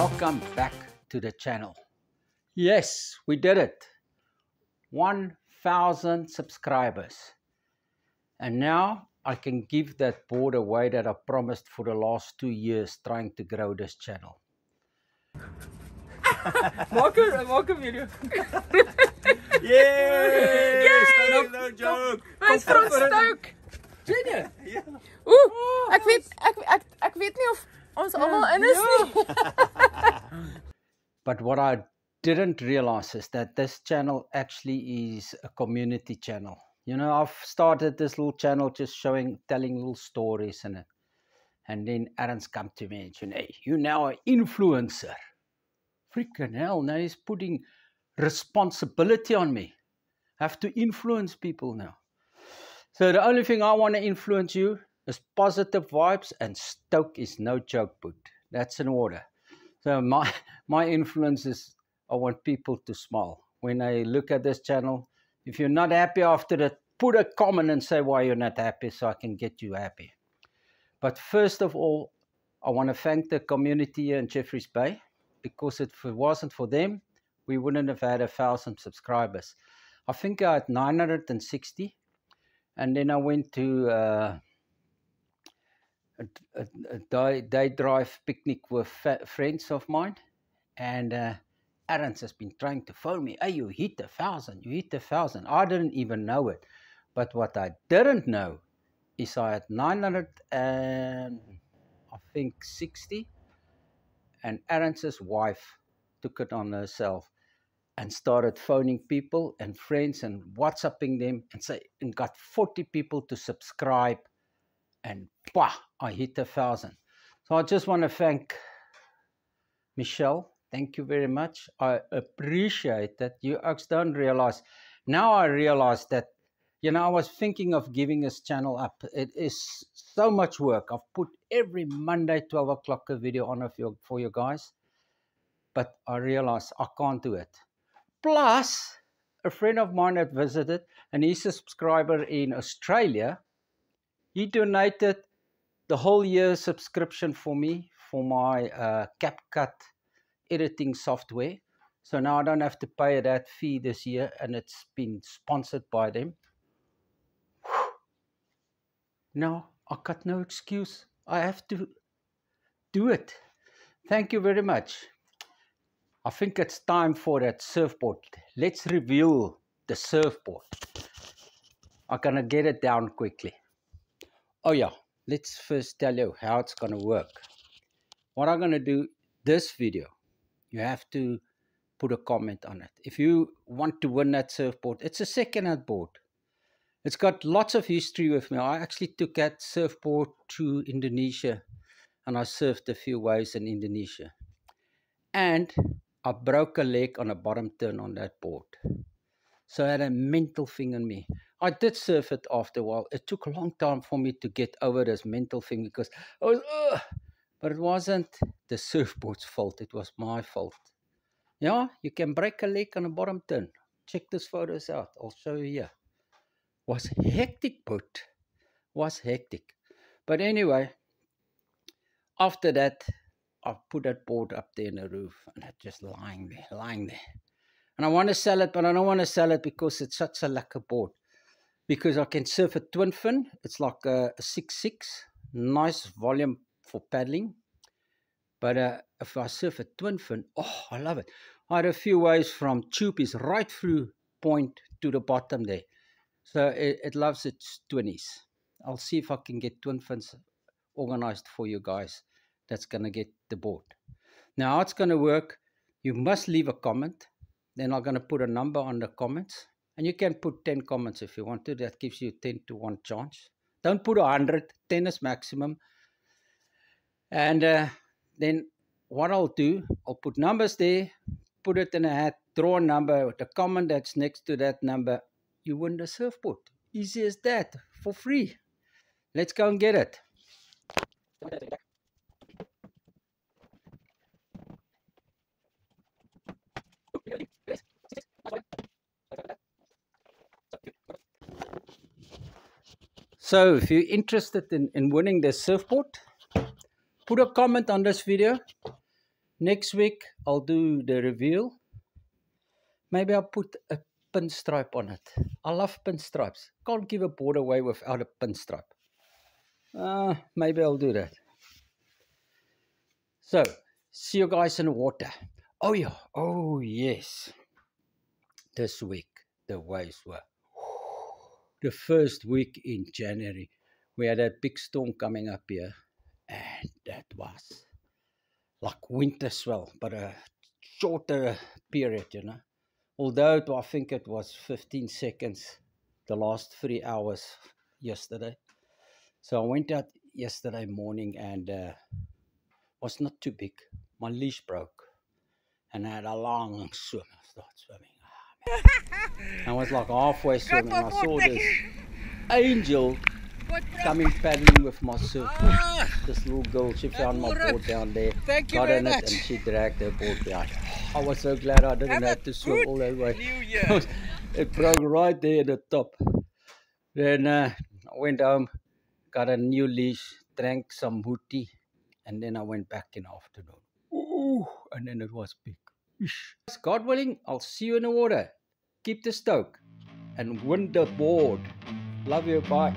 Welcome back to the channel. Yes, we did it. 1,000 subscribers. And now I can give that board away that I promised for the last 2 years trying to grow this channel. Welcome video. Yay! Yay! No joke. Hy's van Stoke. Genie. Ja. Oeh, ek weet nie of ons almal in is nie. But what I didn't realize is that this channel actually is a community channel. You know, I've started this little channel just telling little stories in it. And then Aaron's come to me and said, hey, you're now an influencer. Freaking hell, now he's putting responsibility on me. I have to influence people now. So the only thing I want to influence you is positive vibes, and Stoke is no joke, but that's in order. So my influence is I want people to smile. When I look at this channel, if you're not happy after it, put a comment and say why you're not happy so I can get you happy. But first of all, I want to thank the community here in Jeffreys Bay, because if it wasn't for them, we wouldn't have had 1,000 subscribers. I think I had 960. And then I went to a day drive picnic with friends of mine. And Aaron's has been trying to phone me. Hey, you hit 1,000, you hit 1,000. I didn't even know it. But what I didn't know is I had 960. And Aaron's wife took it on herself and started phoning people and friends and WhatsApping them and got 40 people to subscribe, and I hit 1,000. So I just want to thank Michelle. Thank you very much. I appreciate that. You folks don't realize. Now I realize that, you know, I was thinking of giving this channel up. It is so much work. I've put every Monday 12 o'clock a video on for you guys, but I realize I can't do it. Plus, a friend of mine had visited, and he's a subscriber in Australia. He donated the whole year subscription for me for my CapCut editing software. So now I don't have to pay that fee this year, and it's been sponsored by them. Now I got no excuse. I have to do it. Thank you very much. I think it's time for that surfboard. Let's reveal the surfboard. I'm going to get it down quickly. Oh yeah, let's first tell you how it's going to work. What I'm going to do, this video, you have to put a comment on it. If you want to win that surfboard, it's a second-hand board. It's got lots of history with me. I actually took that surfboard to Indonesia, and I surfed a few waves in Indonesia. And I broke a leg on a bottom turn on that board. So I had a mental thing in me. I did surf it after a while. It took a long time for me to get over this mental thing because I was, but it wasn't the surfboard's fault. It was my fault. Yeah, you can break a leg on a bottom turn. Check these photos out. I'll show you here. Was hectic, but was hectic. But anyway, after that, I put that board up there in the roof, and it's just lying there. And I want to sell it, but I don't want to sell it because it's such a lekker board. Because I can surf a twin fin. It's like a 6.6, nice volume for paddling. But if I surf a twin fin, oh, I love it. I had a few waves from Tupies right through point to the bottom there. So it loves its twinnies. I'll see if I can get twin fins organized for you guys. That's going to get the board. Now, how it's going to work, you must leave a comment. Then I'm going to put a number on the comments. And you can put 10 comments if you want to. That gives you 10 to 1 chance. Don't put 100. 10 is maximum. And then what I'll do, I'll put numbers there, put it in a hat, draw a number, the comment that's next to that number. You win the surfboard. Easy as that, for free. Let's go and get it. So if you're interested in winning the surfboard, put a comment on this video. Next week, I'll do the reveal. Maybe I'll put a pinstripe on it. I love pinstripes. Can't give a board away without a pinstripe. Maybe I'll do that. So, see you guys in the water. Oh yeah, oh yes. This week, the waves were... The first week in January, we had a big storm coming up here. And that was like winter swell, but a shorter period, you know. Although I think it was 15 seconds the last 3 hours yesterday. So I went out yesterday morning and was not too big. My leash broke and I had a long swim. I started swimming. I was like halfway swimming. I saw this angel coming paddling with my surfboard. This little girl, she found my board down there, Thank you got very in it, much. and she dragged her board behind. I was so glad I didn't have to swim all the way. New Year. It broke right there at the top. Then I went home, got a new leash, drank some tea, and then I went back in the afternoon. Ooh, and then it was big. Ish. God willing, I'll see you in the water. Keep the stoke and win the board. Love you, bye.